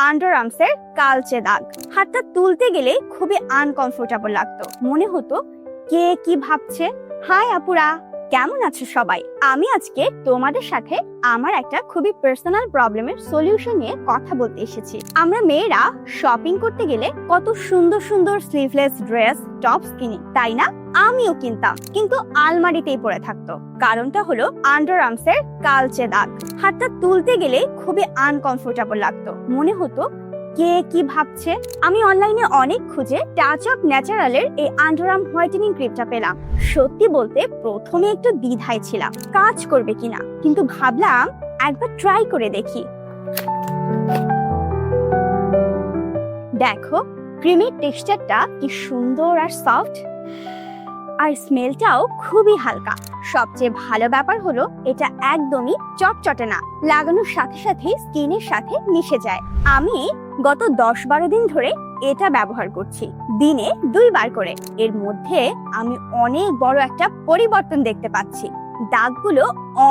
আন্ডারআর্মসের কালচে দাগ। হাতটা তুলতে গেলে খুবই আনকমফোর্টেবল লাগতো, মনে হতো কে কি ভাবছে। হাই আপুরা, কেমন আছো সবাই? আমি আজকে তোমাদের সাথে আমার একটা খুবই পার্সোনাল প্রবলেমের সলিউশন নিয়ে কথা বলতে এসেছি। আমরা মেয়েরা শপিং করতে গেলে কত সুন্দর সুন্দর স্লিভলেস ড্রেস, টপস কিনি, তাই না? আমিও কিনতাম, কিন্তু আলমারিতেই পড়ে থাকতো। কারণটা হলো আন্ডারআর্মসের কালচে দাগ। হাতটা তুলতে গেলে খুবই আনকমফোর্টেবল লাগতো, মনে হতো কে কি ভাবছে। আমি অনলাইনে অনেক খুঁজে টাচ অফ ন্যাচারালের এই আন্ডারআর্ম হোয়াইটেনিং ক্রিমটা পেলাম। সত্যি বলতে প্রথমে একটু দ্বিধায় ছিলাম কাজ করবে কিনা, কিন্তু ভাবলাম একবার ট্রাই করে দেখি। দেখো ক্রিমের টেক্সচারটা কি সুন্দর আর সফট, আর স্মেলটাও খুবই হালকা। সবচেয়ে ভালো ব্যাপার হলো এটা একদমই চটচটে না, লাগানোর সাথে সাথে স্কিনের সাথে মিশে যায়। আমি গত 10-12 দিন ধরে এটা ব্যবহার করছি, দিনে 2 বার করে। এর মধ্যে আমি অনেক বড় একটা পরিবর্তন দেখতে পাচ্ছি। দাগগুলো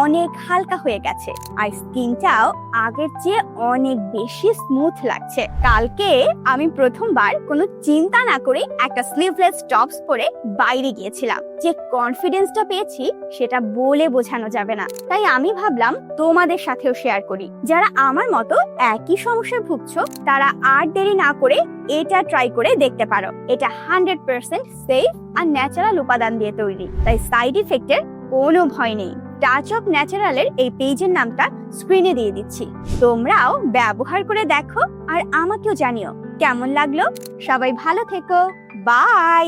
অনেক হালকা হয়ে গেছে, আর স্কিনটাও আগের চেয়ে অনেক বেশি স্মুথ লাগছে। কালকে আমি প্রথমবার কোনো চিন্তা না করে একটা স্লিভলেস টপস পরে বাইরে গিয়েছিলাম। যে কনফিডেন্সটা পেয়েছি সেটা বলে বোঝানো যাবে না। তাই আমি ভাবলাম তোমাদের সাথেও শেয়ার করি। যারা আমার মতো একই সমস্যায় ভুগছো তারা আর দেরি না করে এটা ট্রাই করে দেখতে পারো। এটা 100% সেফ আর ন্যাচারাল উপাদান দিয়ে তৈরি, তাই সাইড ইফেক্টের কোনো ভয় নেই। টাচ অফ ন্যাচারালের এই পেজের নামটা স্ক্রিনে দিয়ে দিচ্ছি, তোমরাও ব্যবহার করে দেখো আর আমাকেও জানিও কেমন লাগলো। সবাই ভালো থেকো, বাই।